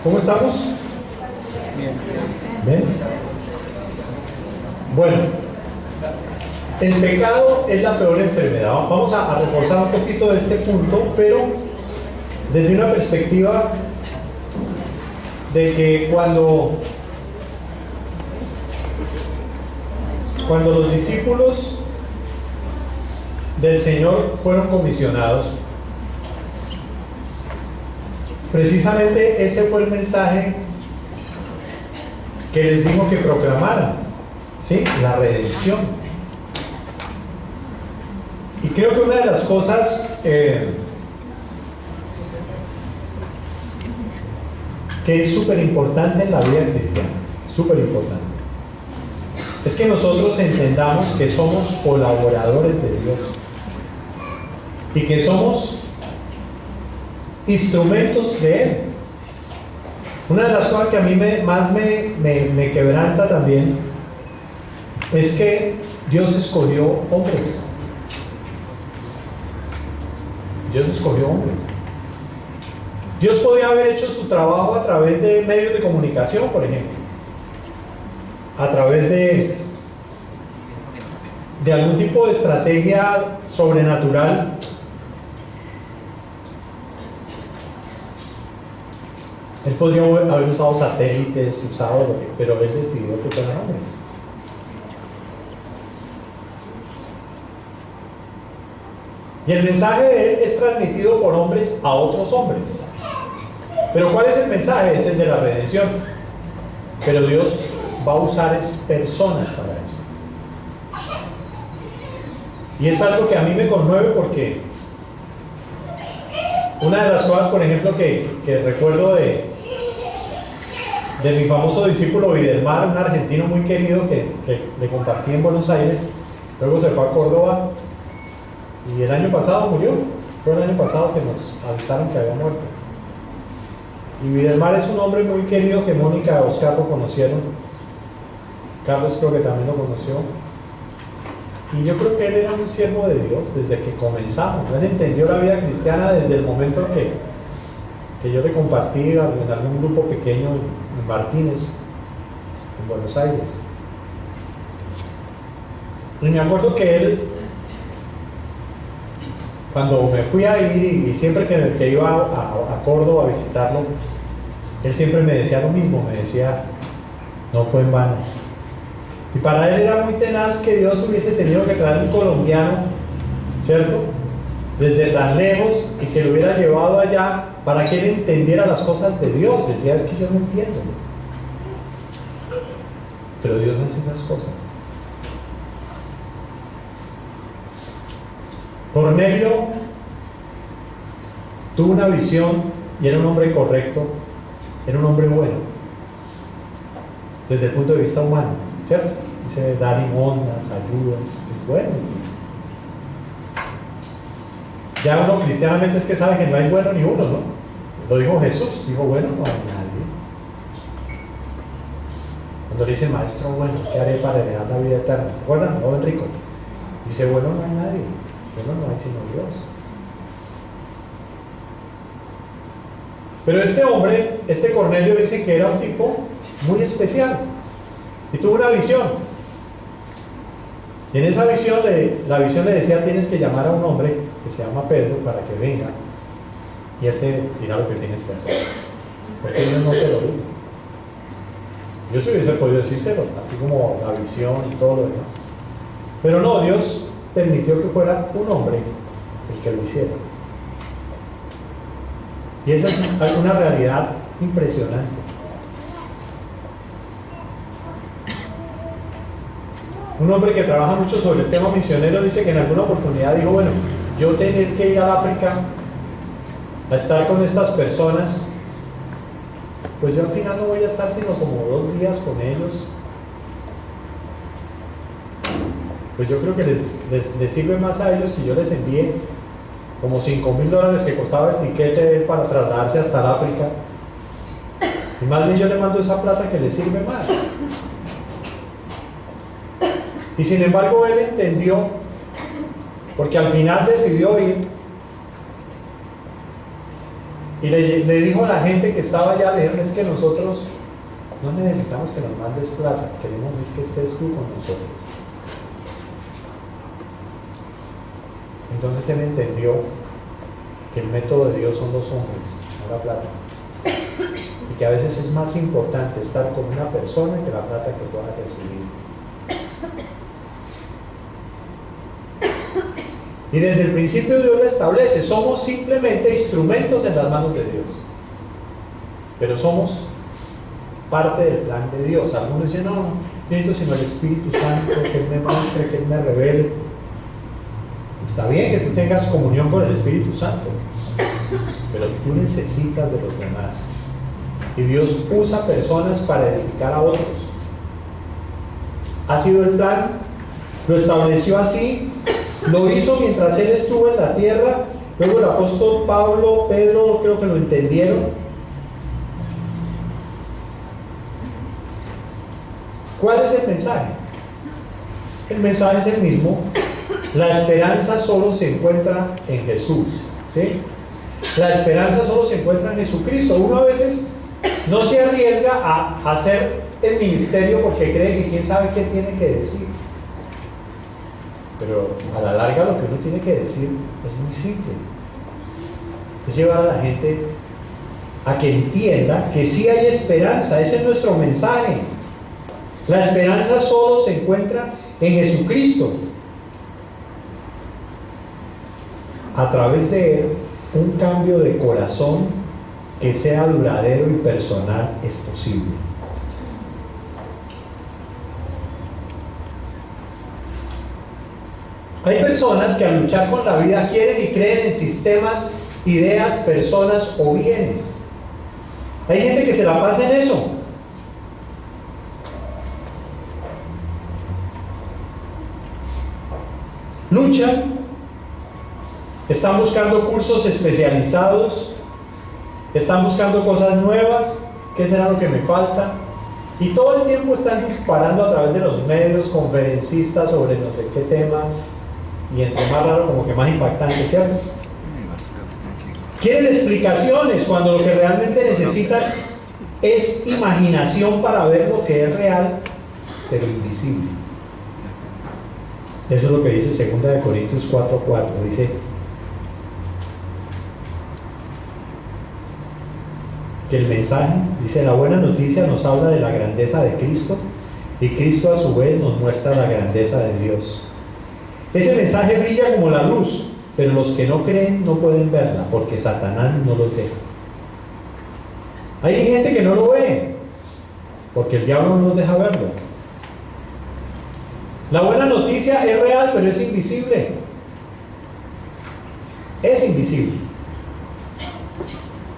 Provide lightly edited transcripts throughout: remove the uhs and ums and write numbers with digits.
¿Cómo estamos? Bien. ¿Ven? Bueno, el pecado es la peor enfermedad. Vamos a reforzar un poquito de este punto, pero desde una perspectiva de que cuando los discípulos del Señor fueron comisionados, precisamente ese fue el mensaje que les dijo que proclamaran, ¿sí? La redención. Y creo que una de las cosas que es súper importante en la vida cristiana, súper importante, es que nosotros entendamos que somos colaboradores de Dios y que somos instrumentos de Él. Una de las cosas que a mí más me quebranta también es que Dios escogió hombres. Dios escogió hombres. Dios podía haber hecho su trabajo a través de medios de comunicación, por ejemplo, a través de algún tipo de estrategia sobrenatural. Él podría haber usado satélites, pero Él decidió que fueran hombres. Y el mensaje de Él es transmitido por hombres a otros hombres. Pero ¿cuál es el mensaje? Es el de la redención. Pero Dios va a usar personas para eso. Y es algo que a mí me conmueve porque una de las cosas, por ejemplo, que recuerdo de mi famoso discípulo Videlmar, un argentino muy querido que le compartí en Buenos Aires, luego se fue a Córdoba y el año pasado murió. Fue el año pasado que nos avisaron que había muerto. Y Videlmar es un hombre muy querido que Mónica y Oscar lo conocieron. Carlos creo que también lo conoció. Y yo creo que él era un siervo de Dios desde que comenzamos. Él entendió la vida cristiana desde el momento que yo le compartí en algún grupo pequeño en Martínez, en Buenos Aires. Y me acuerdo que él, cuando me fui a ir y siempre que iba a Córdoba a visitarlo, él siempre me decía lo mismo, me decía, no fue en vano. Y para él era muy tenaz que Dios hubiese tenido que traer un colombiano, ¿cierto? Desde tan lejos y que lo hubiera llevado allá para que él entendiera las cosas de Dios. Decía, es que yo no entiendo. Pero Dios hace esas cosas. Cornelio tuvo una visión y era un hombre correcto, era un hombre bueno, desde el punto de vista humano, ¿cierto? Dice, da limosnas, ayuda, es bueno. Ya uno cristianamente es que sabe que no hay bueno ni uno, ¿no? Lo dijo Jesús, dijo, bueno, no hay nadie. Cuando le dice, maestro bueno, ¿qué haré para heredar la vida eterna? ¿Recuerdan? Joven rico. Dice, bueno, no hay nadie. Bueno, no hay sino Dios. Pero este hombre, este Cornelio, dice que era un tipo muy especial y tuvo una visión. Y en esa visión, la visión le decía, tienes que llamar a un hombre que se llama Pedro para que venga y él te dirá lo que tienes que hacer, porque Dios no te lo dijo. Yo sí hubiese podido decírselo, así como la visión y todo lo demás, pero no, Dios permitió que fuera un hombre el que lo hiciera. Y esa es una realidad impresionante. Un hombre que trabaja mucho sobre el tema misionero dice que en alguna oportunidad dijo, bueno, yo tener que ir al África a estar con estas personas, pues yo al final no voy a estar sino como 2 días con ellos. Pues yo creo que les sirve más a ellos que yo les envíe como $5,000 que costaba el tiquete de él para trasladarse hasta el África. Y más bien yo le mando esa plata que le sirve más. Y sin embargo él entendió, porque al final decidió ir, Y le dijo a la gente que estaba allá, le dijeron, es que nosotros no necesitamos que nos mandes plata, queremos es que estés tú con nosotros. Entonces él entendió que el método de Dios son los hombres, no la plata. Y que a veces es más importante estar con una persona que la plata que pueda recibir. Y desde el principio Dios lo establece, somos simplemente instrumentos en las manos de Dios. Pero somos parte del plan de Dios. Algunos dicen, no, necesito sino el Espíritu Santo, que Él me muestre, que Él me revele. Está bien que tú tengas comunión con el Espíritu Santo, pero tú necesitas de los demás. Y Dios usa personas para edificar a otros. Ha sido el plan, lo estableció así, lo hizo mientras Él estuvo en la tierra. Luego el apóstol Pablo, Pedro, creo que lo entendieron. ¿Cuál es el mensaje? El mensaje es el mismo. La esperanza solo se encuentra en Jesús, ¿sí? La esperanza solo se encuentra en Jesucristo. Uno a veces no se arriesga a hacer el ministerio porque cree que quién sabe qué tiene que decir. Pero a la larga lo que uno tiene que decir es muy simple. Es llevar a la gente a que entienda que sí hay esperanza. Ese es nuestro mensaje. La esperanza solo se encuentra en Jesucristo. A través de Él, un cambio de corazón que sea duradero y personal es posible. Hay personas que al luchar con la vida quieren y creen en sistemas, ideas, personas o bienes. Hay gente que se la pasa en eso. Luchan, están buscando cursos especializados, están buscando cosas nuevas, qué será lo que me falta, y todo el tiempo están disparando a través de los medios, conferencistas sobre no sé qué tema, y entre más raro como que más impactante, ¿cierto? Quieren explicaciones cuando lo que realmente necesitan es imaginación para ver lo que es real, pero invisible. Eso es lo que dice 2 Corintios 4:4. Dice que el mensaje, dice, la buena noticia nos habla de la grandeza de Cristo y Cristo a su vez nos muestra la grandeza de Dios. Ese mensaje brilla como la luz, pero los que no creen no pueden verla porque Satanás no los deja. Hay gente que no lo ve porque el diablo no los deja verlo. La buena noticia es real, pero es invisible. Es invisible.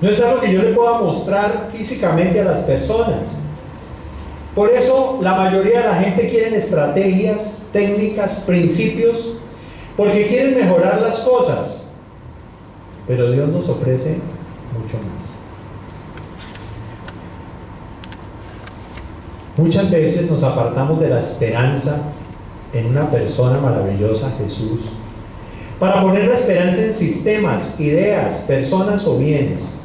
No es algo que yo le pueda mostrar físicamente a las personas. Por eso la mayoría de la gente quiere estrategias, técnicas, principios, porque quieren mejorar las cosas. Pero Dios nos ofrece mucho más. Muchas veces nos apartamos de la esperanza en una persona maravillosa, Jesús, para poner la esperanza en sistemas, ideas, personas o bienes.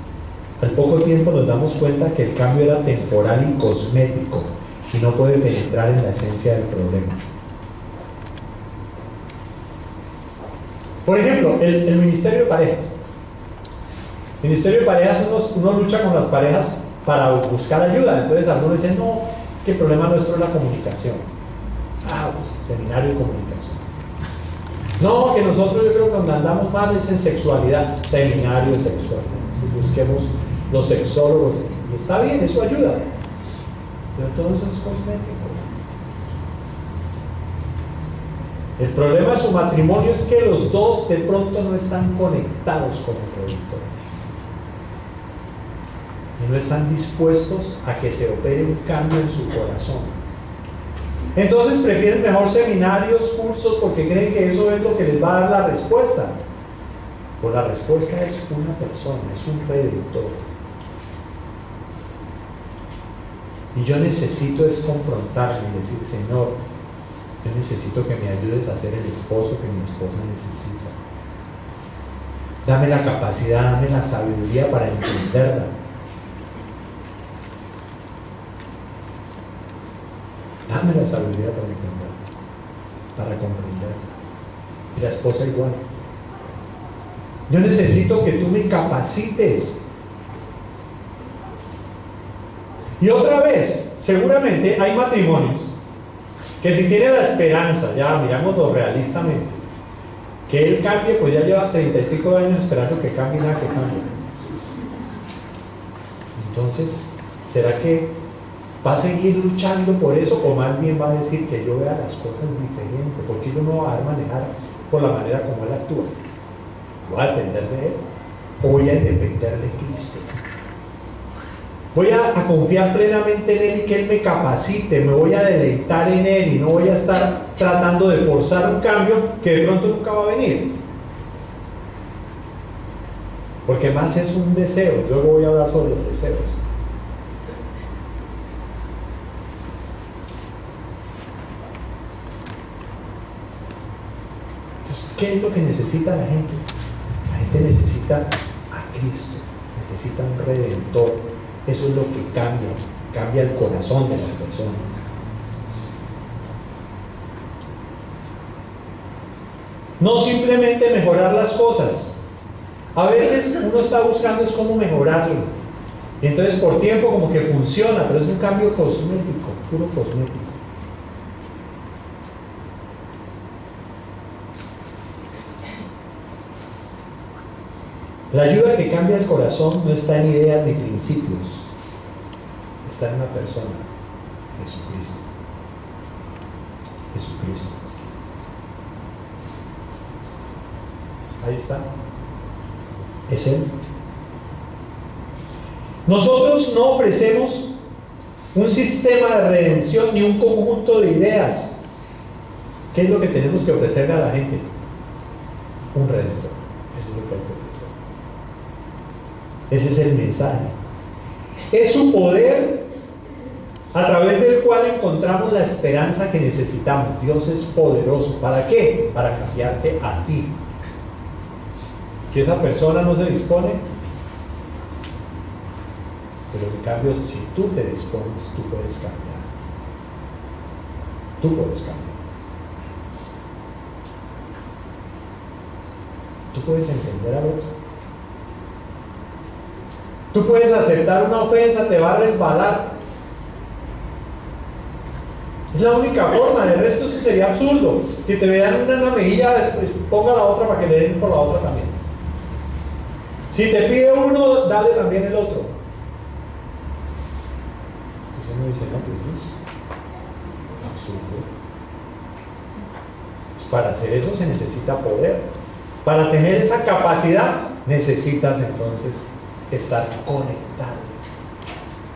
Al poco tiempo nos damos cuenta que el cambio era temporal y cosmético y no puede penetrar en la esencia del problema. Por ejemplo, el ministerio de parejas. El ministerio de parejas, uno lucha con las parejas para buscar ayuda. Entonces algunos dicen, no, que el problema nuestro es la comunicación. Pues, seminario de comunicación. No, que nosotros yo creo que donde andamos mal es en sexualidad. Seminario de sexualidad. Busquemos los sexólogos. Y está bien, eso ayuda. Pero todo eso es cosmético. El problema de su matrimonio es que los dos de pronto no están conectados con el productor. Y no están dispuestos a que se opere un cambio en su corazón. Entonces prefieren mejor seminarios, cursos, porque creen que eso es lo que les va a dar la respuesta. Pues la respuesta es una persona, es un redentor. Y yo necesito es confrontarme y decir, Señor, yo necesito que me ayudes a ser el esposo que mi esposa necesita. Dame la capacidad, dame la sabiduría para entenderla. Dame la sabiduría para entenderla, para comprenderla. Y la esposa igual. Yo necesito que tú me capacites. Y otra vez, seguramente hay matrimonios que si tiene la esperanza, ya mirámoslo realistamente, que él cambie, pues ya lleva 30 y pico de años esperando que cambie, nada que cambie. Entonces, ¿será que va a seguir luchando por eso, o más bien va a decir que yo vea las cosas diferentes? Porque yo no voy a dejar manejar por la manera como él actúa. ¿Voy a depender de él o voy a depender de Cristo? Voy a confiar plenamente en Él y que Él me capacite, me voy a deleitar en Él y no voy a estar tratando de forzar un cambio que de pronto nunca va a venir. Porque más es un deseo. Luego voy a hablar sobre los deseos. Entonces, ¿qué es lo que necesita la gente? La gente necesita a Cristo, necesita un Redentor. Eso es lo que cambia el corazón de las personas. No simplemente mejorar las cosas. A veces uno está buscando es cómo mejorarlo. Y entonces por tiempo como que funciona, pero es un cambio cosmético, puro cosmético. La ayuda que cambia el corazón no está en ideas ni principios, está en una persona, Jesucristo. Jesucristo. Ahí está. Es Él. Nosotros no ofrecemos un sistema de redención ni un conjunto de ideas. ¿Qué es lo que tenemos que ofrecerle a la gente? Un redentor. Eso es lo que hay que ofrecer. Ese es el mensaje. Es su poder a través del cual encontramos la esperanza que necesitamos. Dios es poderoso. ¿Para qué? Para cambiarte a ti. Si esa persona no se dispone, pero en cambio, si tú te dispones, tú puedes cambiar. Tú puedes cambiar. Tú puedes entender al otro. Tú puedes aceptar una ofensa, te va a resbalar. Es la única forma, de resto eso sería absurdo. Si te vean una en la mejilla, pues ponga la otra para que le den por la otra también. Si te pide uno, dale también el otro. Entonces uno dice, no, pues es absurdo. Pues para hacer eso se necesita poder. Para tener esa capacidad, necesitas entonces estar conectado.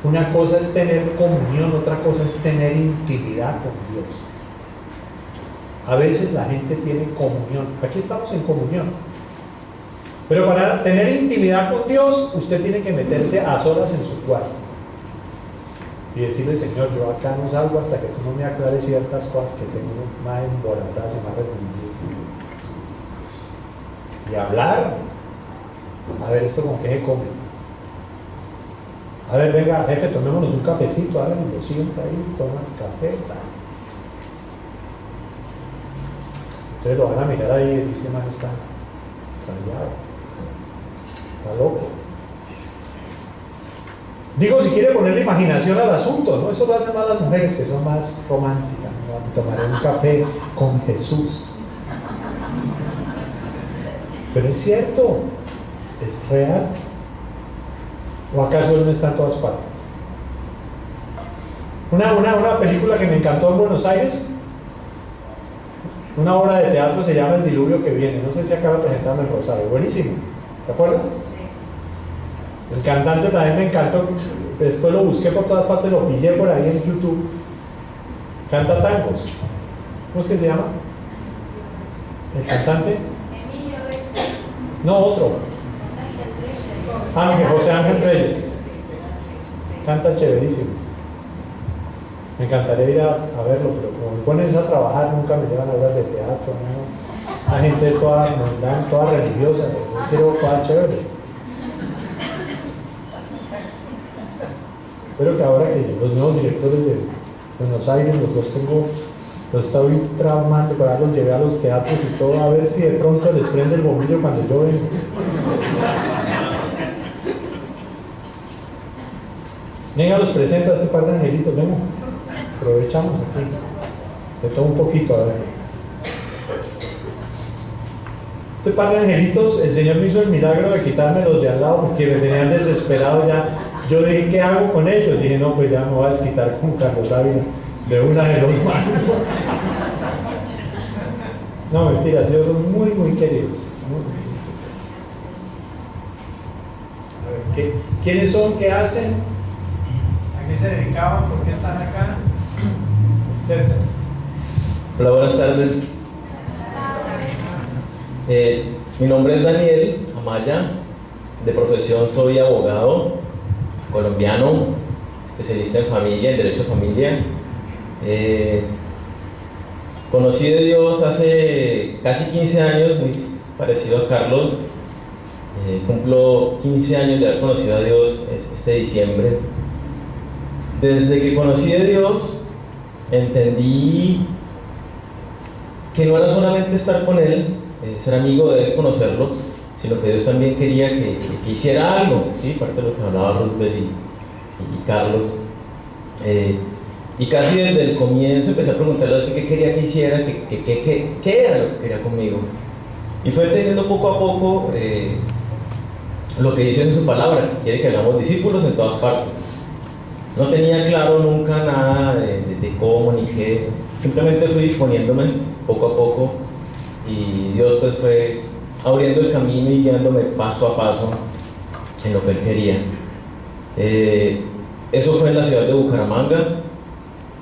Una cosa es tener comunión, otra cosa es tener intimidad con Dios. A veces la gente tiene comunión. Aquí estamos en comunión. Pero para tener intimidad con Dios, usted tiene que meterse a solas en su cuarto y decirle, Señor, yo acá no salgo hasta que tú no me aclares ciertas cosas que tengo más embolatadas y más refundidas. Y hablar, a ver esto con qué se come. A ver, venga, jefe, tomémonos un cafecito, a ver, lo sienta ahí, toma el café, tal. Entonces lo van a mirar ahí y dice, man, está callado, está loco. Digo, si quiere ponerle imaginación al asunto, ¿no? Eso lo hacen más las mujeres que son más románticas, ¿no? Tomar un café con Jesús. Pero es cierto, es real. ¿O acaso Él no está en todas partes? Una película que me encantó en Buenos Aires, una obra de teatro, se llama El diluvio que viene. No sé si acaba presentando en Rosario. Buenísimo. ¿Te acuerdas? El cantante también me encantó. Después lo busqué por todas partes, lo pillé por ahí en YouTube. Canta tangos. ¿Cómo es que se llama? El cantante. No, otro. José Ángel Reyes. Canta chéverísimo. Me encantaría ir a verlo, pero como me pones a trabajar, nunca me llevan a hablar de teatro, ¿no? la gente toda mundana, toda religiosa, yo quiero cosas chéveres. Espero que ahora que los nuevos directores de Buenos Aires, los estoy tramando para los llevar a los teatros y todo, a ver si de pronto les prende el bombillo cuando yo vengo. Venga, los presento a este par de angelitos, venga. Aprovechamos aquí. De todo un poquito, a ver. Este par de angelitos, el Señor me hizo el milagro de quitarme los de al lado porque me tenían desesperado ya. Yo dije, ¿qué hago con ellos? Dije, no, pues ya me voy a desquitar con Carlos Ávila de una de los manos. No, mentira, ellos son muy, muy queridos. A ver, ¿quiénes son? ¿Qué hacen? ¿A qué se dedicaban? ¿Por qué están acá? Etcétera. Hola, buenas tardes. Mi nombre es Daniel Amaya. De profesión soy abogado colombiano, especialista en familia, en derecho a familia. Conocí de Dios hace casi 15 años, muy parecido a Carlos. Cumplo 15 años de haber conocido a Dios este diciembre. Desde que conocí de Dios, entendí que no era solamente estar con Él, ser amigo de Él, conocerlo, sino que Dios también quería que hiciera algo, ¿sí? Parte de lo que hablaba Roosevelt y Carlos. Y casi desde el comienzo empecé a preguntarle a Dios qué quería que hiciera, qué era lo que quería conmigo. Y fue entendiendo poco a poco lo que dice en su palabra, que quiere que hagamos discípulos en todas partes. No tenía claro nunca nada de cómo ni qué, simplemente fui disponiéndome poco a poco y Dios pues fue abriendo el camino y guiándome paso a paso en lo que Él quería. Eso fue en la ciudad de Bucaramanga.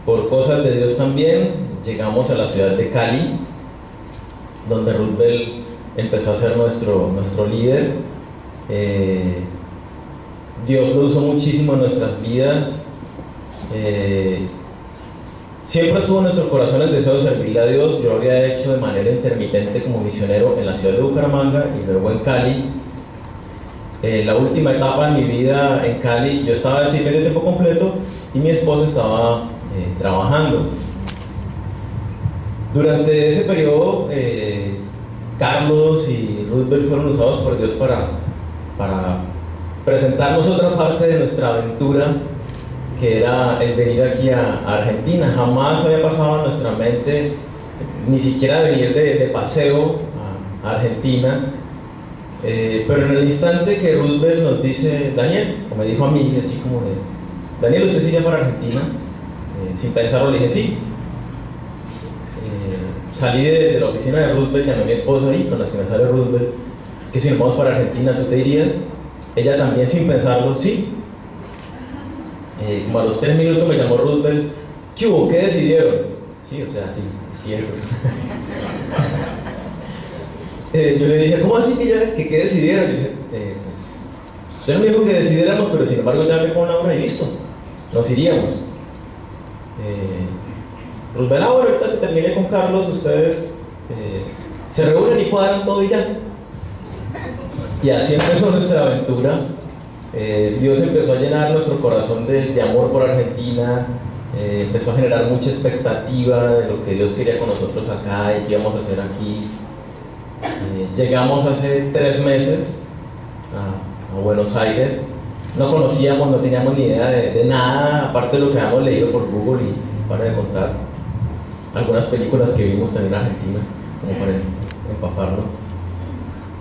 Por cosas de Dios también llegamos a la ciudad de Cali, donde Roosevelt empezó a ser nuestro líder. Dios lo usó muchísimo en nuestras vidas. Siempre estuvo en nuestro corazón el deseo de servirle a Dios. Yo lo había hecho de manera intermitente como misionero en la ciudad de Bucaramanga y luego en Cali. La última etapa de mi vida en Cali, yo estaba de medio tiempo completo y mi esposa estaba trabajando. Durante ese periodo, Carlos y Roosevelt fueron usados por Dios para presentarnos otra parte de nuestra aventura, que era el venir aquí a Argentina. Jamás había pasado en nuestra mente ni siquiera venir de paseo a Argentina, pero en el instante que Roosevelt nos dice, Daniel, o me dijo a mí así como de, Daniel, ¿usted se iría para Argentina? Sin pensarlo le dije sí. Salí de la oficina de Roosevelt, llamé a mi esposa y con la que me sale Roosevelt, que si nos vamos para Argentina, ¿tú te irías? Ella también sin pensarlo, sí. Como a los 3 minutos me llamó Roosevelt, ¿qué hubo? ¿Qué decidieron? Sí, o sea, sí, cierto. Yo le dije, ¿cómo así que ya ves que qué decidieron? Le dije, pues, usted no me dijo que decidiéramos, pero sin embargo ya hablé con una hora y listo, nos iríamos. Roosevelt, ahorita que termine con Carlos, ustedes se reúnen y cuadran todo y ya. Y así empezó nuestra aventura. Dios empezó a llenar nuestro corazón de amor por Argentina, empezó a generar mucha expectativa de lo que Dios quería con nosotros acá y qué íbamos a hacer aquí. Llegamos hace 3 meses a Buenos Aires. No conocíamos, no teníamos ni idea de nada, aparte de lo que habíamos leído por Google y para de contar algunas películas que vimos también en Argentina, como para empaparnos.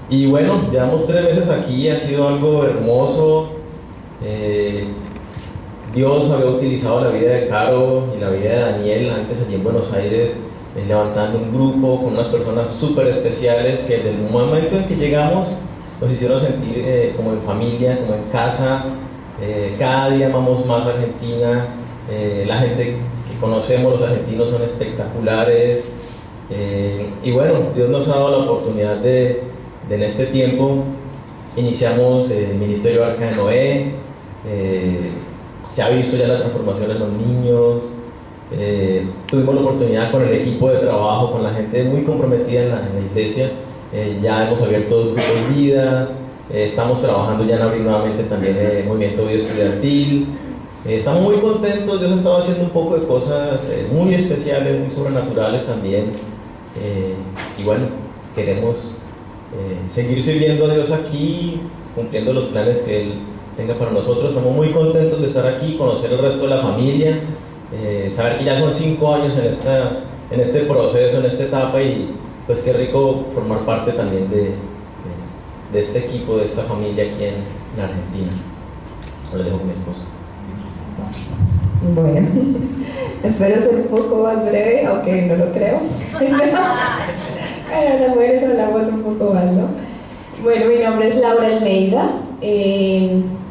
Y bueno, llevamos 3 meses aquí, ha sido algo hermoso. Dios había utilizado la vida de Caro y la vida de Daniel antes allí en Buenos Aires, levantando un grupo con unas personas súper especiales que desde el momento en que llegamos nos hicieron sentir como en familia, como en casa. Cada día amamos más a Argentina. La gente que conocemos, los argentinos, son espectaculares. Y bueno, Dios nos ha dado la oportunidad de en este tiempo iniciamos el Ministerio Arca de Noé. Se ha visto ya la transformación en los niños. tuvimos la oportunidad con el equipo de trabajo, con la gente muy comprometida en la iglesia. Ya hemos abierto grupos de vidas, estamos trabajando ya en abrir nuevamente también el movimiento vida estudiantil. Estamos muy contentos, Dios ha estado haciendo un poco de cosas muy especiales, muy sobrenaturales también. Y bueno, queremos seguir sirviendo a Dios aquí, cumpliendo los planes que Él tenga para nosotros. Estamos muy contentos de estar aquí, conocer el resto de la familia, saber que ya son 5 años en este proceso, en esta etapa, y pues qué rico formar parte también de este equipo, de esta familia aquí en Argentina. Ahora dejo con mi esposa. Bueno, espero ser un poco más breve, aunque no lo creo. Bueno, las mujeres hablamos un poco más, ¿no? Bueno, mi nombre es Laura Almeida,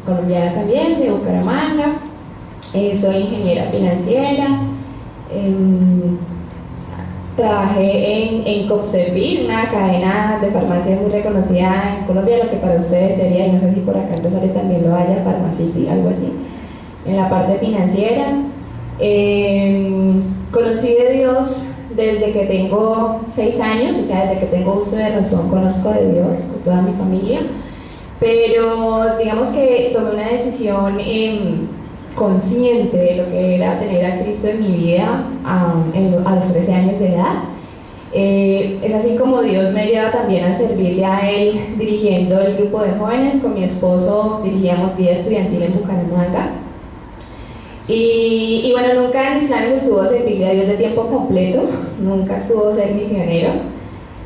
colombiana también, de Bucaramanga. Soy ingeniera financiera. Trabajé en Copservir, una cadena de farmacias muy reconocida en Colombia, lo que para ustedes sería, y no sé si por acá en Rosario también lo haya, Farmacity, algo así, en la parte financiera. Conocí de Dios desde que tengo 6 años, o sea, desde que tengo uso de razón conozco de Dios con toda mi familia, pero digamos que tomé una decisión consciente de lo que era tener a Cristo en mi vida a los 13 años de edad. Es así como Dios me lleva también a servirle a Él dirigiendo el grupo de jóvenes. Con mi esposo dirigíamos vida estudiantil en Bucaramanga. Y bueno, nunca en mis planes estuvo servirle a Dios de tiempo completo, nunca estuvo ser misionero.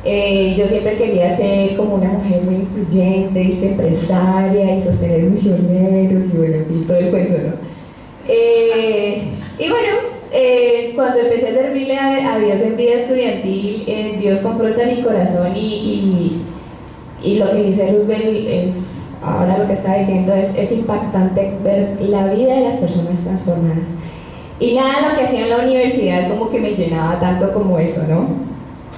Yo siempre quería ser como una mujer muy influyente, empresaria y sostener misioneros y bueno, y todo el cuento, ¿no? Y bueno, cuando empecé a servirle a Dios en vida estudiantil, Dios confronta mi corazón y lo que dice Luzbel es, ahora lo que estaba diciendo es impactante ver la vida de las personas transformadas. Y nada de lo que hacía en la universidad como que me llenaba tanto como eso, ¿no?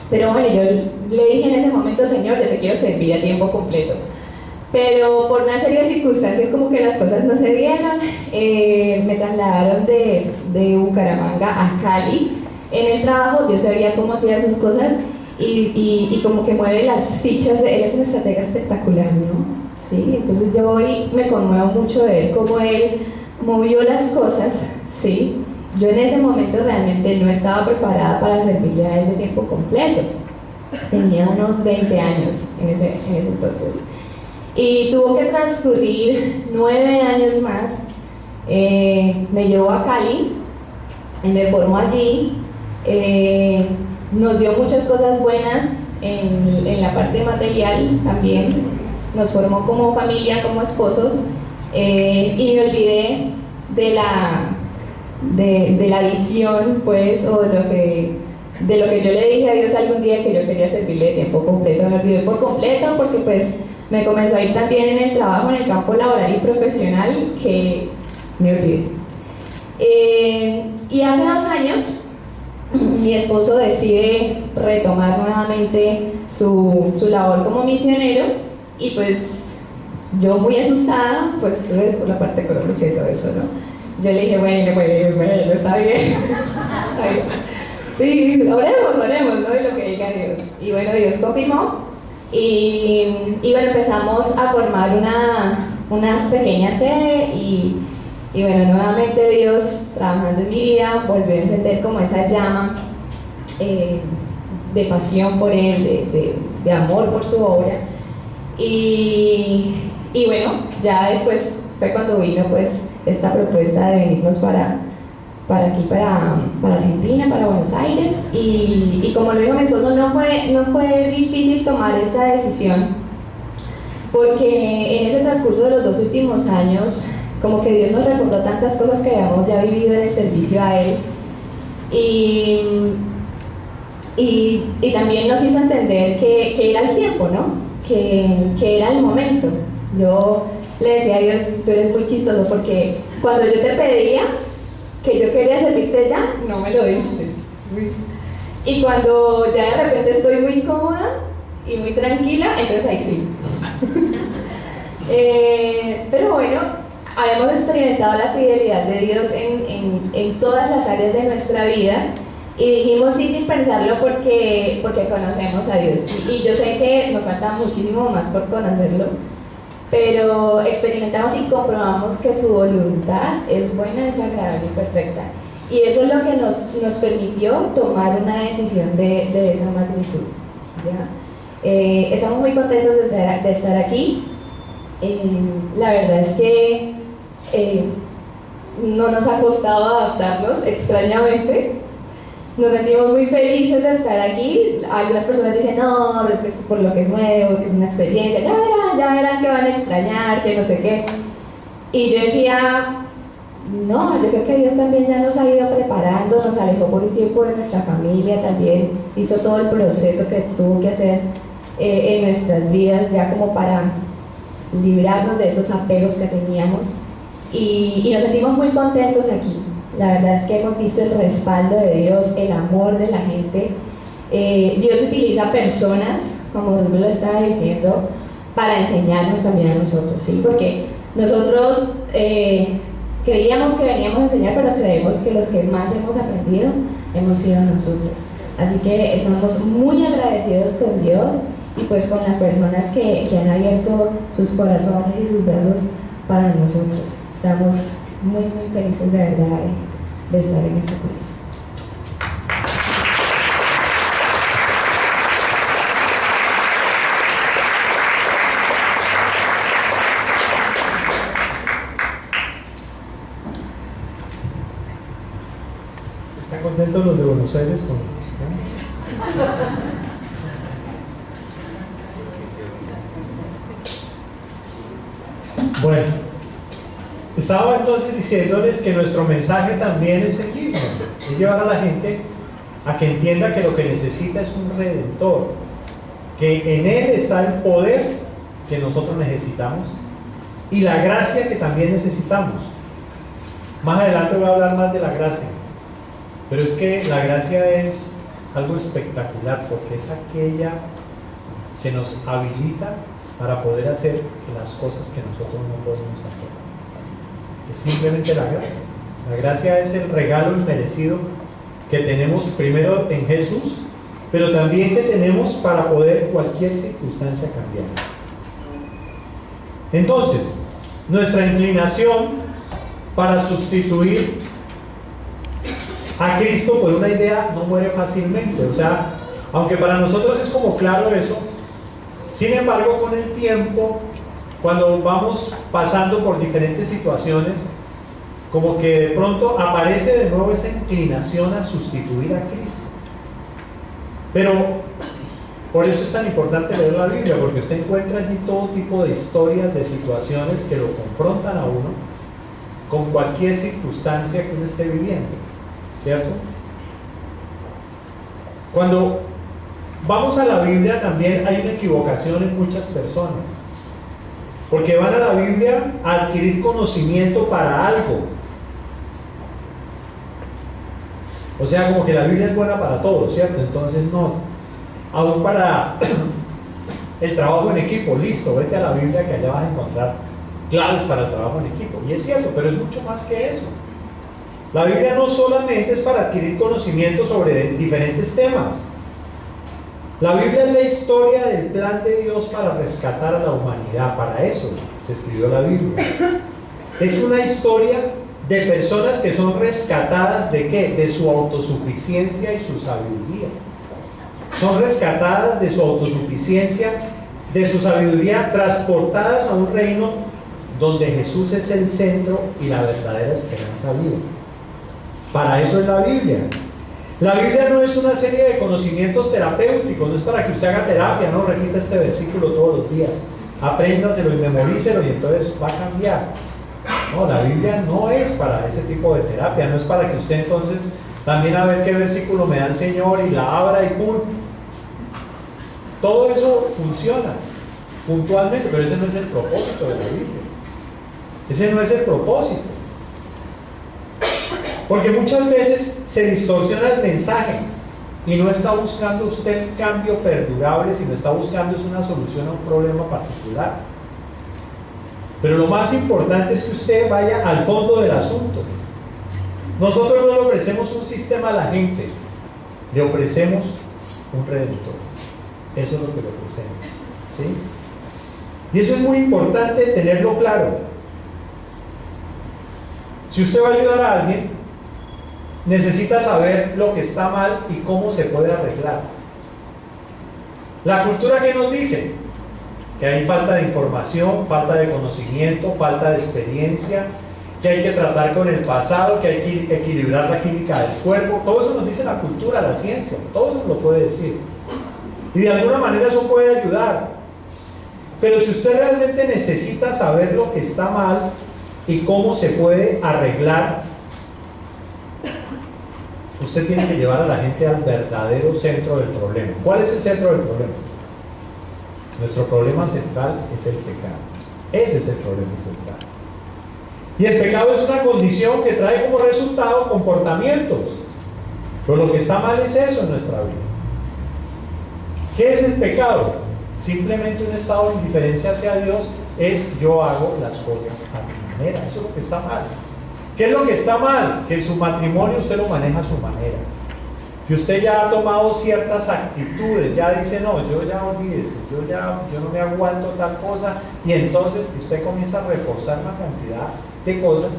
Pero bueno, yo le dije en ese momento, Señor, yo te quiero servir a tiempo completo. Pero por una serie de circunstancias como que las cosas no se dieron, me trasladaron de Bucaramanga a Cali. En el trabajo yo sabía cómo hacía sus cosas y como que mueve las fichas de él, es una estratega espectacular, ¿no? ¿Sí? Entonces yo hoy me conmuevo mucho de ver cómo él movió las cosas, ¿sí? Yo en ese momento realmente no estaba preparada para servirle a él de tiempo completo. Tenía unos 20 años en ese entonces. Y tuvo que transcurrir 9 años más. Me llevó a Cali, me formó allí, nos dio muchas cosas buenas en la parte material también, nos formó como familia, como esposos, y me olvidé de la visión, pues, o de lo que yo le dije a Dios algún día que yo quería servirle de tiempo completo. Me olvidé por completo porque pues me comenzó a ir tan bien en el trabajo, en el campo laboral y profesional, que me olvidé. Y hace 2 años mi esposo decide retomar nuevamente su labor como misionero, y pues yo muy asustada, pues por la parte económica y todo eso, ¿no? Yo le dije, bueno, está bien. Sí, oremos, ¿no? Y lo que diga Dios. Y bueno, Dios confirmó. Y bueno, empezamos a formar una pequeña sede y bueno, nuevamente Dios trabajando en mi vida, volvió a encender como esa llama de pasión por Él, de amor por su obra. Y bueno, ya después fue cuando vino pues esta propuesta de venirnos para aquí, para Argentina, para Buenos Aires, y como lo dijo mi esposo, no fue difícil tomar esta decisión, porque en ese transcurso de los 2 últimos años, como que Dios nos recordó tantas cosas que habíamos ya vivido en el servicio a Él, y también nos hizo entender que era el tiempo, ¿no? Que era el momento. Yo le decía a Dios, tú eres muy chistoso, porque cuando yo te pedía que yo quería servirte ya, no me lo diste. Y cuando ya de repente estoy muy cómoda y muy tranquila, entonces ahí sí. Pero bueno, habíamos experimentado la fidelidad de Dios en todas las áreas de nuestra vida, Y dijimos sí sin pensarlo porque conocemos a Dios. Y yo sé que nos falta muchísimo más por conocerlo, pero experimentamos y comprobamos que su voluntad es buena, es agradable y perfecta. Y eso es lo que nos permitió tomar una decisión de esa magnitud, ¿ya? Estamos muy contentos de estar aquí. La verdad es que no nos ha costado adaptarnos, extrañamente. Nos sentimos muy felices de estar aquí. Algunas personas dicen, no, pero es que es por lo que es nuevo, que es una experiencia, ya verán que van a extrañar, que no sé qué. Y yo decía, no, yo creo que Dios también ya nos ha ido preparando, nos alejó por un tiempo de nuestra familia, también hizo todo el proceso que tuvo que hacer en nuestras vidas, ya como para librarnos de esos apegos que teníamos. Y nos sentimos muy contentos aquí. La verdad es que hemos visto el respaldo de Dios, el amor de la gente. Dios utiliza personas, como Rubén lo estaba diciendo, para enseñarnos también a nosotros, ¿sí? Porque nosotros creíamos que veníamos a enseñar, pero creemos que los que más hemos aprendido hemos sido nosotros. Así que estamos muy agradecidos con Dios y pues con las personas que han abierto sus corazones y sus brazos para nosotros. Estamos muy felices de verdad de estar en esta clase. ¿Están contentos los de Buenos Aires con Bueno, estaba entonces diciéndoles que nuestro mensaje también es el mismo, es llevar a la gente a que entienda que lo que necesita es un redentor, que en él está el poder que nosotros necesitamos y la gracia que también necesitamos. Más adelante voy a hablar más de la gracia, pero es que la gracia es algo espectacular porque es aquella que nos habilita para poder hacer las cosas que nosotros no podemos hacer. Es simplemente la gracia. La gracia es el regalo inmerecido que tenemos primero en Jesús, pero también que tenemos para poder cualquier circunstancia cambiar. Entonces, nuestra inclinación para sustituir a Cristo por una idea no muere fácilmente. O sea, aunque para nosotros es como claro eso, sin embargo, con el tiempo, cuando vamos pasando por diferentes situaciones, como que de pronto aparece de nuevo esa inclinación a sustituir a Cristo. Pero por eso es tan importante leer la Biblia, porque usted encuentra allí todo tipo de historias, de situaciones que lo confrontan a uno con cualquier circunstancia que uno esté viviendo, ¿cierto? Cuando vamos a la Biblia también hay una equivocación en muchas personas, porque van a la Biblia a adquirir conocimiento para algo. O sea, como que la Biblia es buena para todo, ¿cierto? Entonces no, aún para el trabajo en equipo, listo, vete a la Biblia que allá vas a encontrar claves para el trabajo en equipo. Y es cierto, pero es mucho más que eso. La Biblia no solamente es para adquirir conocimiento sobre diferentes temas. La Biblia es la historia del plan de Dios para rescatar a la humanidad. Para eso se escribió la Biblia. Es una historia de personas que son rescatadas ¿de qué? De su autosuficiencia y su sabiduría. Son rescatadas de su autosuficiencia, de su sabiduría, transportadas a un reino donde Jesús es el centro y la verdadera esperanza viva. Para eso es la Biblia. La Biblia no es una serie de conocimientos terapéuticos, no es para que usted haga terapia, no repita este versículo todos los días, apréndaselo y memorícelo y entonces va a cambiar. No, la Biblia no es para ese tipo de terapia, no es para que usted entonces también a ver qué versículo me da el Señor y la abra y ¡pum! Todo eso funciona puntualmente, pero ese no es el propósito de la Biblia. Ese no es el propósito. Porque muchas veces se distorsiona el mensaje y no está buscando usted un cambio perdurable, sino está buscando es una solución a un problema particular. Pero lo más importante es que usted vaya al fondo del asunto. Nosotros no le ofrecemos un sistema a la gente, Le ofrecemos un redentor. Eso es lo que le ofrecemos. ¿Sí? Y eso es muy importante tenerlo claro. Si usted va a ayudar a alguien, necesita saber lo que está mal y cómo se puede arreglar. La cultura, ¿qué nos dice? Que hay falta de información, falta de conocimiento, falta de experiencia, que hay que tratar con el pasado, que hay que equilibrar la química del cuerpo. Todo eso nos dice la cultura, la ciencia, todo eso nos lo puede decir. Y de alguna manera eso puede ayudar. Pero si usted realmente necesita saber lo que está mal y cómo se puede arreglar, usted tiene que llevar a la gente al verdadero centro del problema. ¿Cuál es el centro del problema? Nuestro problema central es el pecado. Ese es el problema central. Y el pecado es una condición que trae como resultado comportamientos. Pero lo que está mal es eso en nuestra vida. ¿Qué es el pecado? Simplemente un estado de indiferencia hacia Dios. Es yo hago las cosas a mi manera. Eso es lo que está mal. ¿Qué es lo que está mal? Que su matrimonio usted lo maneja a su manera. Que usted ya ha tomado ciertas actitudes, ya dice, no, yo ya olvídese, yo no me aguanto tal cosa, y entonces usted comienza a reforzar una cantidad de cosas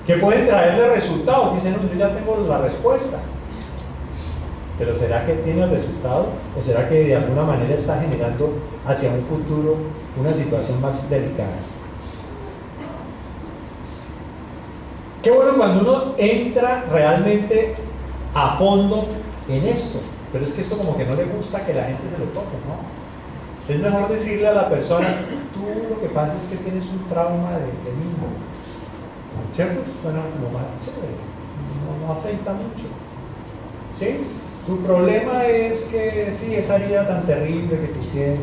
que pueden traerle resultados. Dice, no, yo ya tengo la respuesta. Pero ¿será que tiene el resultado? ¿O será que de alguna manera está generando hacia un futuro una situación más delicada? Qué bueno cuando uno entra realmente a fondo en esto, pero es que esto como que no le gusta que la gente se lo toque, ¿no? Es mejor decirle a la persona, tú lo que pasa es que tienes un trauma de niño, ¿cierto? Bueno, lo más chévere, no afecta mucho, ¿sí? Tu problema es que, sí, esa herida tan terrible que te hicieron,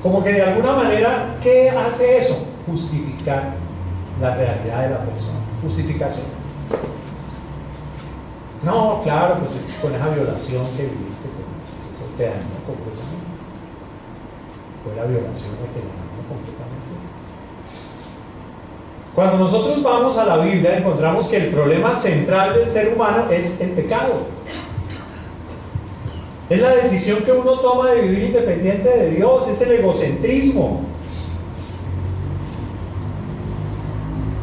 como que de alguna manera, ¿qué hace eso? Justificar la realidad de la persona. Justificación. No, claro, pues es que con esa violación que viviste, pues eso te dañó completamente. Fue la violación la que te dañó completamente. Cuando nosotros vamos a la Biblia, encontramos que el problema central del ser humano es el pecado. Es la decisión que uno toma de vivir independiente de Dios, es el egocentrismo.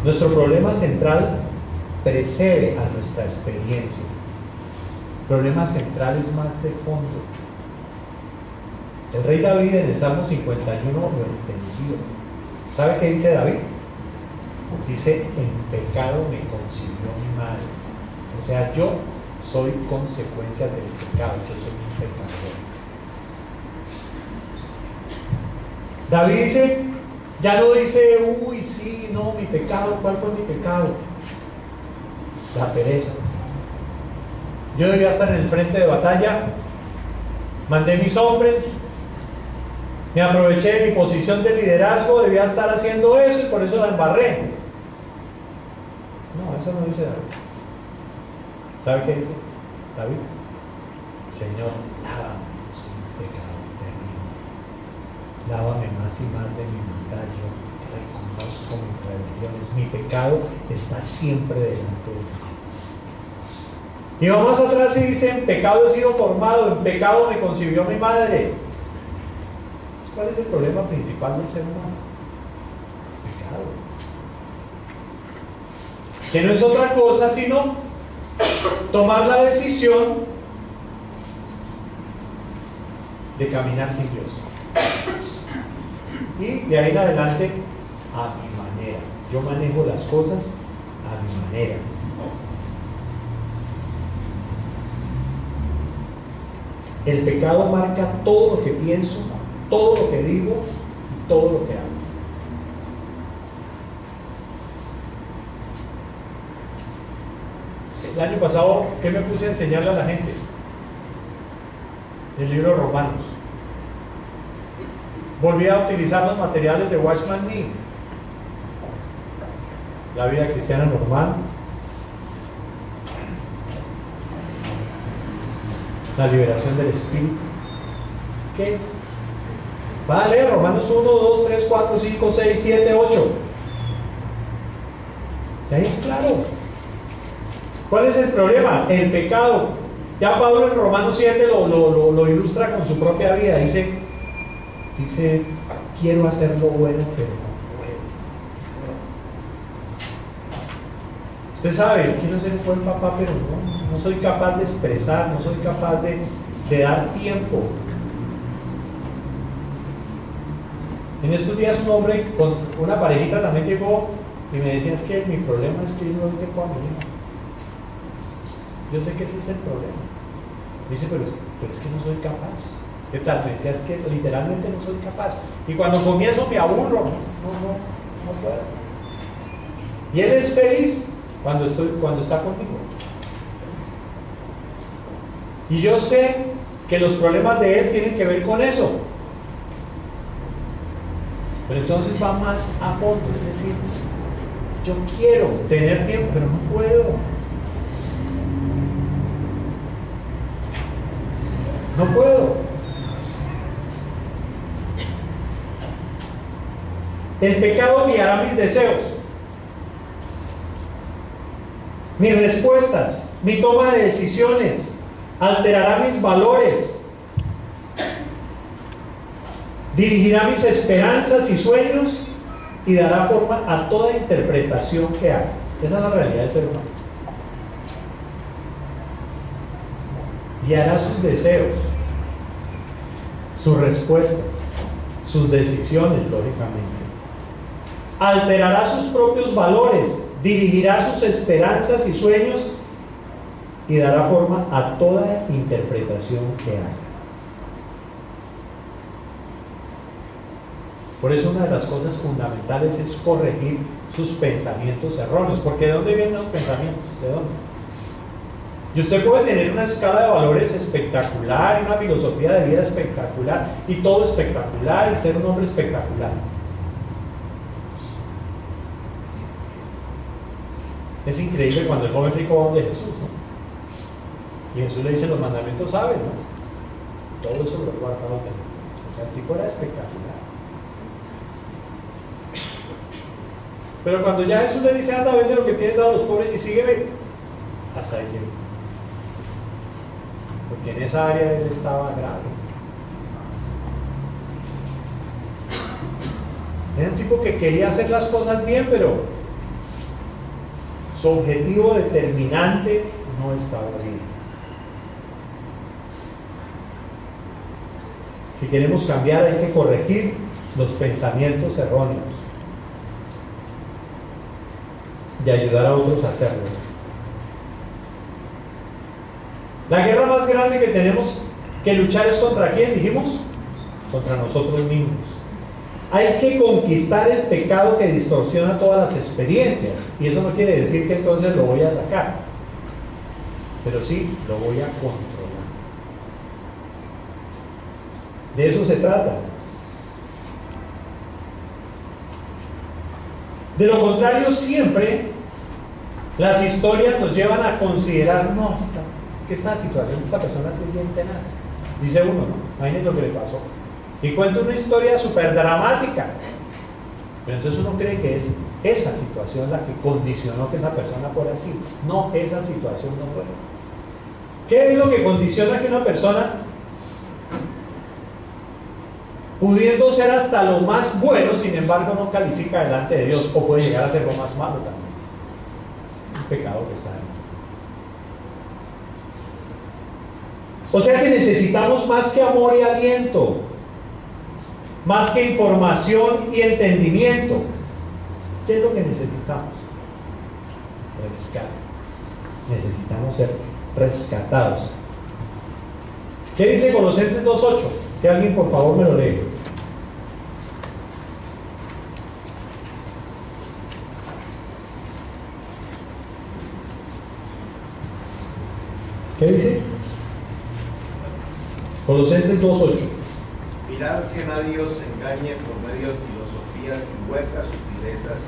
Nuestro problema central precede a nuestra experiencia. El problema central es más de fondo. El rey David en el Salmo 51 lo entendió. ¿Sabe qué dice David? Dice, en pecado me concibió mi madre. O sea, yo soy consecuencia del pecado, yo soy un pecador. David dice, ya no dice, uy, sí, no, mi pecado, ¿cuál fue mi pecado? La pereza. Yo debería estar en el frente de batalla, mandé mis hombres, me aproveché de mi posición de liderazgo, debía estar haciendo eso y por eso la embarré. No, eso no dice David. ¿Sabe qué dice David? Señor, lávame, soy un pecador terrible. Lávame más y más de mi maldad. Yo reconozco mis rebeliones. Mi pecado está siempre delante de mí. Y vamos atrás y dice, en pecado he sido formado, en pecado me concibió mi madre. ¿Cuál es el problema principal del ser humano? Pecado. Que no es otra cosa sino tomar la decisión de caminar sin Dios. Y de ahí en adelante, a mi manera. Yo manejo las cosas a mi manera. El pecado marca todo lo que pienso, todo lo que digo y todo lo que hago. El año pasado, ¿qué me puse a enseñarle a la gente? El libro de Romanos. Volví a utilizar los materiales de Watchman Nee. La vida cristiana normal. La liberación del espíritu. ¿Qué es? Va a leer Romanos 1, 2, 3, 4, 5, 6, 7, 8. Y ahí es claro. ¿Cuál es el problema? El pecado. Ya Pablo en Romanos 7 lo ilustra con su propia vida. Dice, quiero hacer lo bueno, pero no puedo. Usted sabe, quiero ser un buen papá, pero no soy capaz de expresar, no soy capaz de dar tiempo. En estos días un hombre con una parejita también llegó y me decía, es que mi problema es que yo no doy tiempo a mi hija. Yo sé que ese es el problema. Dice, pero es que no soy capaz. ¿Qué tal? Me decía, es que literalmente no soy capaz. Y cuando comienzo me aburro. No puedo. Y él es feliz cuando está conmigo. Y yo sé que los problemas de él tienen que ver con eso. Pero entonces va más a fondo, es decir, yo quiero tener tiempo, pero no puedo. No puedo. El pecado guiará mis deseos, mis respuestas, mi toma de decisiones, alterará mis valores, dirigirá mis esperanzas y sueños y dará forma a toda interpretación que haga. Esa es la realidad del ser humano. Guiará sus deseos, sus respuestas, sus decisiones, lógicamente. Alterará sus propios valores, dirigirá sus esperanzas y sueños y dará forma a toda interpretación que haga. Por eso una de las cosas fundamentales es corregir sus pensamientos erróneos. Porque ¿de dónde vienen los pensamientos? ¿De dónde? Y usted puede tener una escala de valores espectacular, y una filosofía de vida espectacular, y todo espectacular, y ser un hombre espectacular. Es increíble cuando el joven rico va donde Jesús, ¿no? Y Jesús le dice, los mandamientos saben, ¿no? Todo eso lo guardaba de Jesús. O sea, el tipo era espectacular. Pero cuando ya Jesús le dice, anda, vende lo que tienes, dado a los pobres y sígueme, hasta ahí llegó. Porque en esa área él estaba grave. Era un tipo que quería hacer las cosas bien, pero su objetivo determinante no estaba bien. Si queremos cambiar, hay que corregir los pensamientos erróneos y ayudar a otros a hacerlo. La guerra más grande que tenemos que luchar es ¿contra quién? Dijimos, contra nosotros mismos. Hay que conquistar el pecado que distorsiona todas las experiencias, y eso no quiere decir que entonces lo voy a sacar, pero sí lo voy a controlar. De eso se trata. De lo contrario, siempre las historias nos llevan a considerar, no, que esta situación, esta persona es bien tenaz. Dice uno, ¿no? Imagínense lo que le pasó. Y cuenta una historia súper dramática. Pero entonces uno cree que es esa situación la que condicionó que esa persona fuera así. No, esa situación no fue. ¿Qué es lo que condiciona que una persona, pudiendo ser hasta lo más bueno, sin embargo no califica delante de Dios, o puede llegar a ser lo más malo también? Un pecado que está ahí. O sea que necesitamos más que amor y aliento, más que información y entendimiento. ¿Qué es lo que necesitamos? Rescate. Necesitamos ser rescatados. ¿Qué dice Colosenses 2:8? Si alguien por favor me lo lee. ¿Qué dice? Colosenses 2:8. Mirad que nadie os engañe por medio de filosofías y huecas sutilezas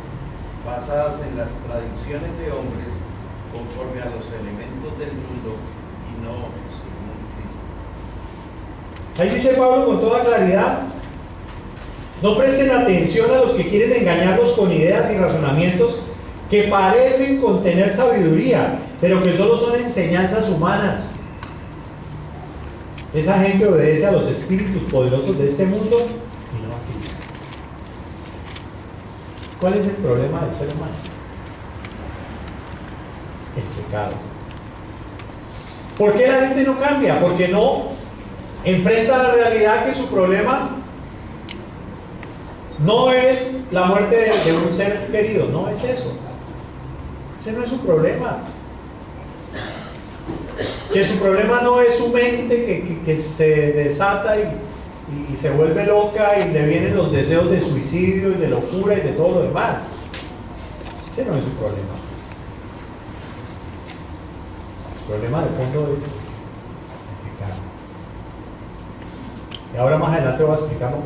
basadas en las tradiciones de hombres conforme a los elementos del mundo y no según Cristo. Ahí dice Pablo con toda claridad: no presten atención a los que quieren engañarlos con ideas y razonamientos que parecen contener sabiduría, pero que solo son enseñanzas humanas. Esa gente obedece a los espíritus poderosos de este mundo y no a Cristo. ¿Cuál es el problema del ser humano? El pecado. ¿Por qué la gente no cambia? Porque no enfrenta la realidad que su problema no es la muerte de un ser querido, no es eso. Ese no es su problema. Que su problema no es su mente que se desata y se vuelve loca y le vienen los deseos de suicidio y de locura y de todo lo demás. Ese no es su problema. El problema de fondo es el pecado. Y ahora más adelante voy a explicarlo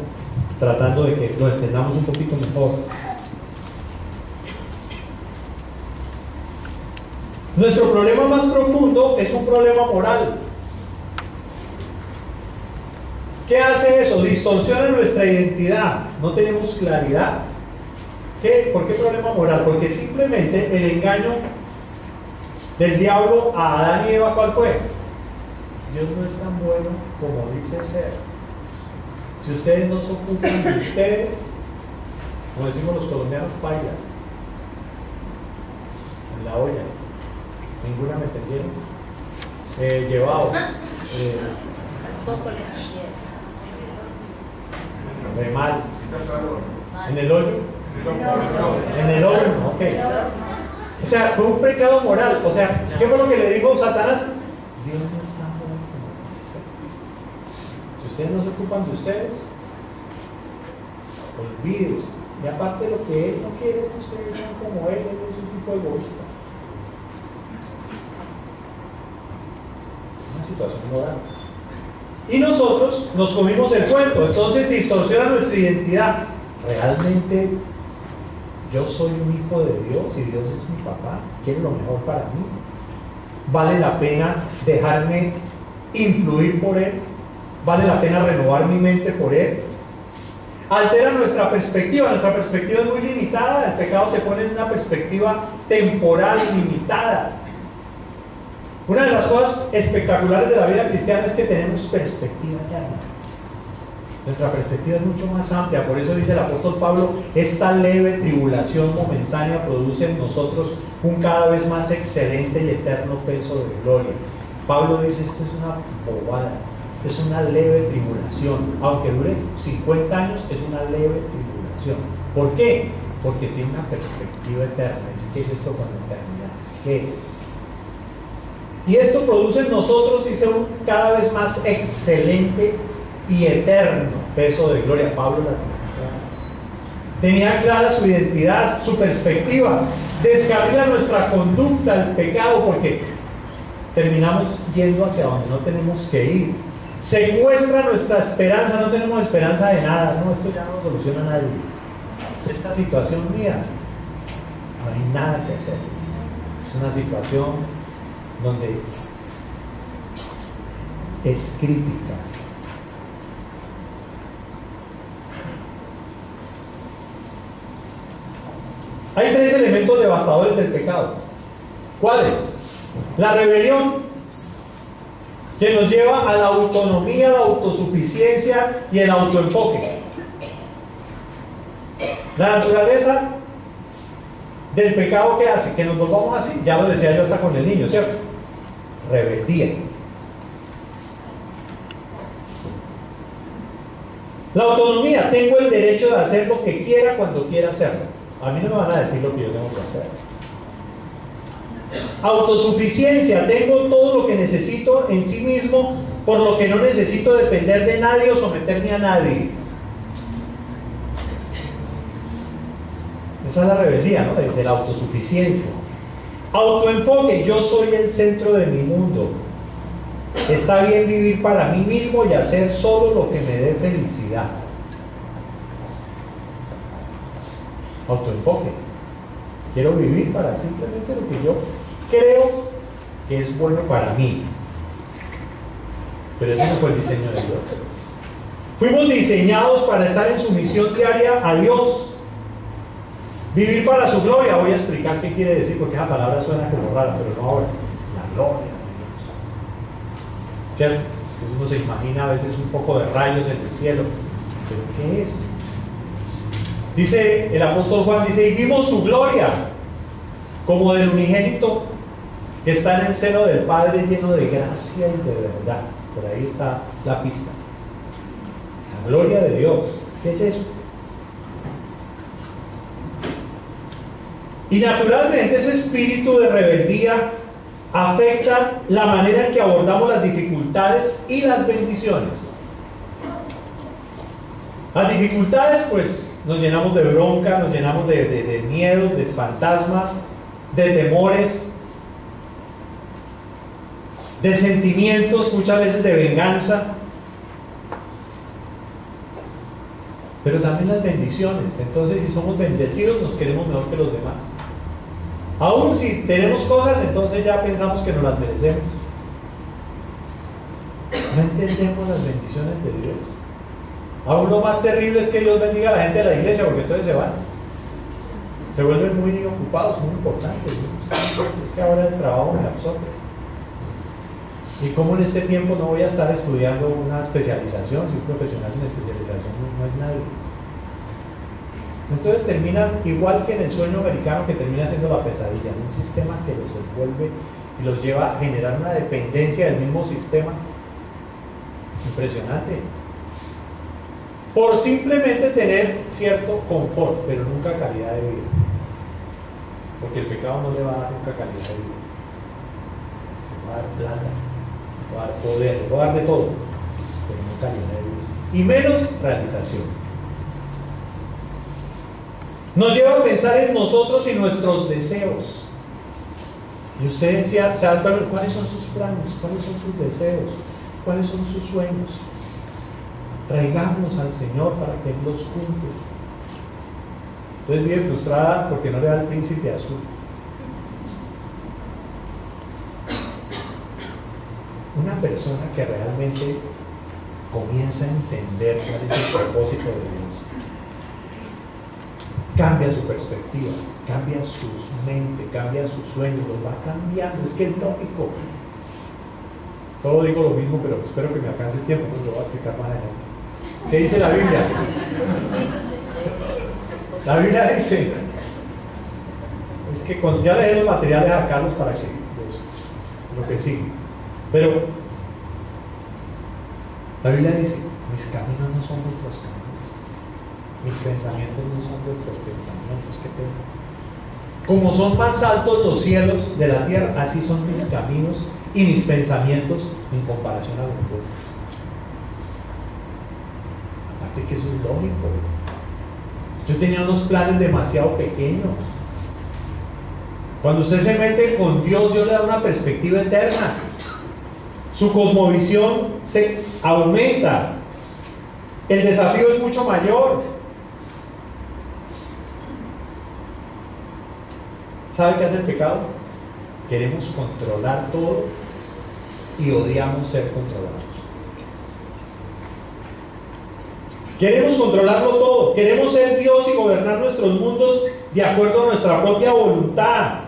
tratando de que lo entendamos un poquito mejor. Nuestro problema más profundo es un problema moral. ¿Qué hace eso? Distorsiona nuestra identidad. No tenemos claridad. ¿Por qué problema moral? Porque simplemente el engaño del diablo a Adán y Eva, ¿cuál fue? Dios no es tan bueno como dice ser. Si ustedes no se ocupan de ustedes, como decimos los colombianos, pailas en la olla. Ninguna me entendieron. Llevado. Re mal. ¿En el hoyo? En el hoyo, ok. O sea, fue un pecado moral. O sea, ¿qué fue lo que le dijo Satanás? Dios no es tan bueno como dice ser. Si ustedes no se ocupan de ustedes, olvídense. Y aparte, lo que Él no quiere es que ustedes sean como Él es un tipo egoísta. Situación moral. Y nosotros nos comimos el cuento, entonces distorsiona nuestra identidad. ¿Realmente yo soy un hijo de Dios y Dios es mi papá? ¿Quiere lo mejor para mí? ¿Vale la pena dejarme influir por Él? ¿Vale la pena renovar mi mente por Él? Altera nuestra perspectiva es muy limitada. El pecado te pone en una perspectiva temporal limitada. Una de las cosas espectaculares de la vida cristiana es que tenemos perspectiva eterna. Nuestra perspectiva es mucho más amplia, por eso dice el apóstol Pablo, esta leve tribulación momentánea produce en nosotros un cada vez más excelente y eterno peso de gloria. Pablo dice, esto es una bobada, es una leve tribulación, aunque dure 50 años, es una leve tribulación. ¿Por qué? Porque tiene una perspectiva eterna. ¿Qué es esto con la eternidad? ¿Qué es? Y esto produce en nosotros, dice, un cada vez más excelente y eterno peso de gloria. Pablo tenía clara su identidad, su perspectiva, descarrila nuestra conducta al pecado porque terminamos yendo hacia donde no tenemos que ir. Secuestra nuestra esperanza, no tenemos esperanza de nada, no, esto ya no soluciona a nadie. Esta situación mía, no hay nada que hacer. Es una situación donde es crítica. Hay tres elementos devastadores del pecado. ¿Cuáles? La rebelión, que nos lleva a la autonomía, la autosuficiencia y el autoenfoque. La naturaleza del pecado que hace que nos volvamos así, ya lo decía yo hasta con el niño, ¿cierto? Rebeldía. La autonomía, tengo el derecho de hacer lo que quiera cuando quiera hacerlo. A mí no me van a decir lo que yo tengo que hacer. Autosuficiencia, tengo todo lo que necesito en sí mismo, por lo que no necesito depender de nadie o someterme a nadie. Esa es la rebeldía, ¿no? De la autosuficiencia. Autoenfoque, yo soy el centro de mi mundo. Está bien vivir para mí mismo y hacer solo lo que me dé felicidad. Autoenfoque. Quiero vivir para simplemente lo que yo creo que es bueno para mí. Pero ese no fue el diseño de Dios. Fuimos diseñados para estar en sumisión diaria a Dios. Vivir para su gloria. Voy a explicar qué quiere decir, porque esa palabra suena como rara, pero no ahora. La gloria de Dios. ¿Cierto? Uno se imagina a veces un poco de rayos en el cielo. ¿Pero qué es? Dice el apóstol Juan, dice, y vimos su gloria como del unigénito que está en el seno del Padre, lleno de gracia y de verdad. Por ahí está la pista. La gloria de Dios. ¿Qué es eso? Y naturalmente ese espíritu de rebeldía afecta la manera en que abordamos las dificultades y las bendiciones. Las dificultades, pues, nos llenamos de bronca, nos llenamos de miedo, de fantasmas, de temores, de sentimientos, muchas veces de venganza, pero también las bendiciones. Entonces, si somos bendecidos, nos queremos mejor que los demás. Aún si tenemos cosas, entonces ya pensamos que nos las merecemos. No entendemos las bendiciones de Dios. Aún lo más terrible es que Dios bendiga a la gente de la iglesia, porque entonces se van. Se vuelven muy ocupados, muy importantes. Es que ahora el trabajo me absorbe. ¿Y cómo en este tiempo no voy a estar estudiando una especialización? Si un profesional en especialización no es nadie. Entonces terminan igual que en el sueño americano, que termina siendo la pesadilla, un sistema que los envuelve y los lleva a generar una dependencia del mismo sistema impresionante, por simplemente tener cierto confort, pero nunca calidad de vida, porque el pecado no le va a dar nunca calidad de vida. Le va a dar plata, le va a dar poder, le va a dar de todo, pero no calidad de vida, y menos realización. Nos lleva a pensar en nosotros y nuestros deseos. Y usted se da cuenta, ¿cuáles son sus planes? ¿Cuáles son sus deseos? ¿Cuáles son sus sueños? Traigámonos al Señor para que Él los cumpla. Entonces vive frustrada porque no le da el príncipe azul. Una persona que realmente comienza a entender cuál es el propósito de Dios, cambia su perspectiva, cambia su mente, cambia sus sueños, los va cambiando. Es que es lógico. Todo digo lo mismo, pero espero que me alcance el tiempo, pues lo voy a explicar más adelante. ¿Qué dice la Biblia? La Biblia dice, es que ya le doy los materiales a Carlos para que lo que sigue, pero la Biblia dice, mis caminos no son vuestros caminos, mis pensamientos no son vuestros pensamientos. ¿Qué pena? Como son más altos los cielos de la tierra, así son mis caminos y mis pensamientos en comparación a los vuestros. Aparte que eso es lógico. Yo tenía unos planes demasiado pequeños. Cuando usted se mete con Dios, Dios le da una perspectiva eterna. Su cosmovisión se aumenta. El desafío es mucho mayor. ¿Sabe qué hace el pecado? Queremos controlar todo y odiamos ser controlados. Queremos controlarlo todo. Queremos ser Dios y gobernar nuestros mundos de acuerdo a nuestra propia voluntad.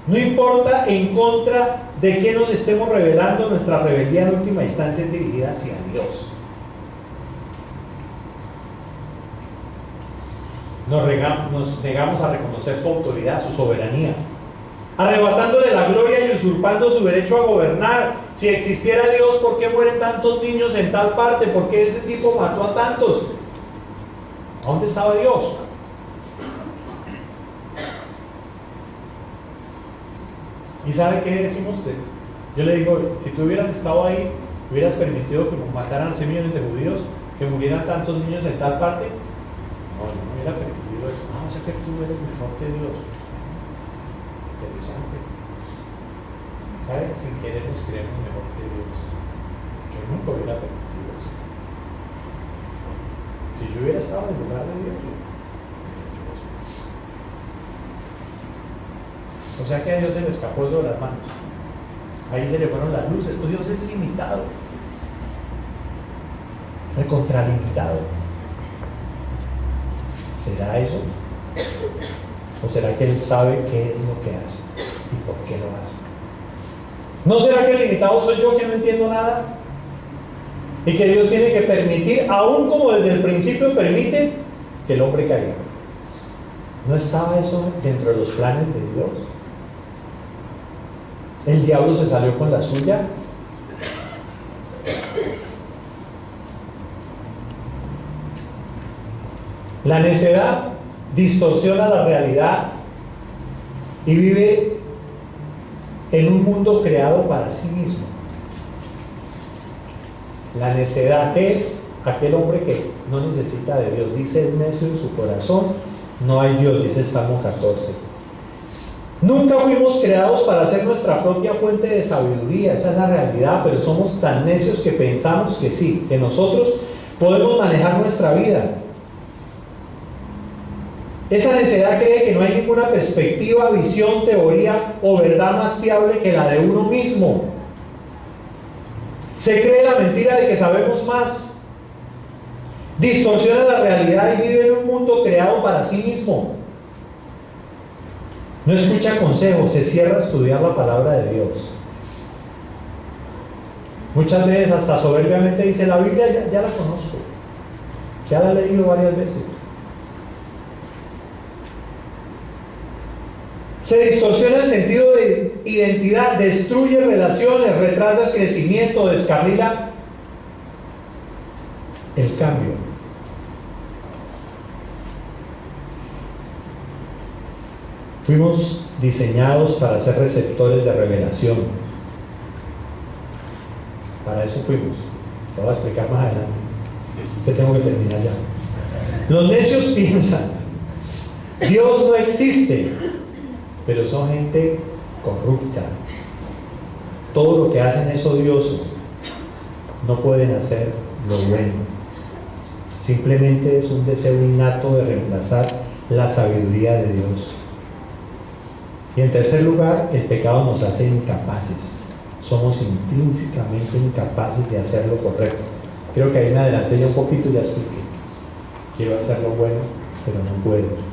No importa en contra de qué nos estemos rebelando, nuestra rebeldía en última instancia es dirigida hacia Dios. Nos negamos a reconocer su autoridad, su soberanía, arrebatándole la gloria y usurpando su derecho a gobernar. Si existiera Dios, ¿por qué mueren tantos niños en tal parte? ¿Por qué ese tipo mató a tantos? ¿A dónde estaba Dios? ¿Y sabe qué decimos usted? Yo le digo, si tú hubieras estado ahí, hubieras permitido que mataran a 100 millones de judíos, que murieran tantos niños en tal parte. No, yo no hubiera permitido eso. O sea que tú eres mejor que Dios. Interesante. ¿Sabes? Sin querer nos creemos mejor que Dios. Yo nunca hubiera permitido eso. Si yo hubiera estado en el lugar de Dios, yo hubiera hecho eso. O sea que a Dios se le escapó eso de las manos. Ahí se le fueron las luces. Pues Dios es limitado. Recontralimitado. ¿Será eso? ¿O será que Él sabe qué es lo que hace y por qué lo hace? ¿No será que el limitado soy yo que no entiendo nada? Y que Dios tiene que permitir, aún como desde el principio permite, que el hombre caiga. ¿No estaba eso dentro de los planes de Dios? ¿El diablo se salió con la suya? La necedad distorsiona la realidad y vive en un mundo creado para sí mismo. La necedad es aquel hombre que no necesita de Dios. Dice el necio en su corazón, no hay Dios, dice el Salmo 14. Nunca fuimos creados para ser nuestra propia fuente de sabiduría, esa es la realidad, pero somos tan necios que pensamos que sí, que nosotros podemos manejar nuestra vida. Esa necedad cree que no hay ninguna perspectiva, visión, teoría o verdad más fiable que la de uno mismo. Se cree la mentira de que sabemos más. Distorsiona la realidad y vive en un mundo creado para sí mismo. No escucha consejos, se cierra a estudiar la palabra de Dios. Muchas veces hasta soberbiamente dice, la Biblia ya la conozco, ya la he leído varias veces. Se distorsiona el sentido de identidad, destruye relaciones, retrasa el crecimiento, descarrila el cambio. Fuimos diseñados para ser receptores de revelación. Para eso fuimos. Lo voy a explicar más adelante. Que tengo que terminar ya. Los necios piensan, Dios no existe, pero son gente corrupta. Todo lo que hacen es odioso. No pueden hacer lo bueno. Simplemente es un deseo innato de reemplazar la sabiduría de Dios. Y en tercer lugar, el pecado nos hace incapaces. Somos intrínsecamente incapaces de hacer lo correcto. Creo que ahí me adelanté ya un poquito y ya expliqué. Quiero hacer lo bueno, pero no puedo.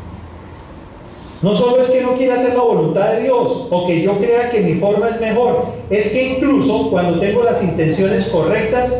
No solo es que no quiera hacer la voluntad de Dios o que yo crea que mi forma es mejor, es que incluso cuando tengo las intenciones correctas,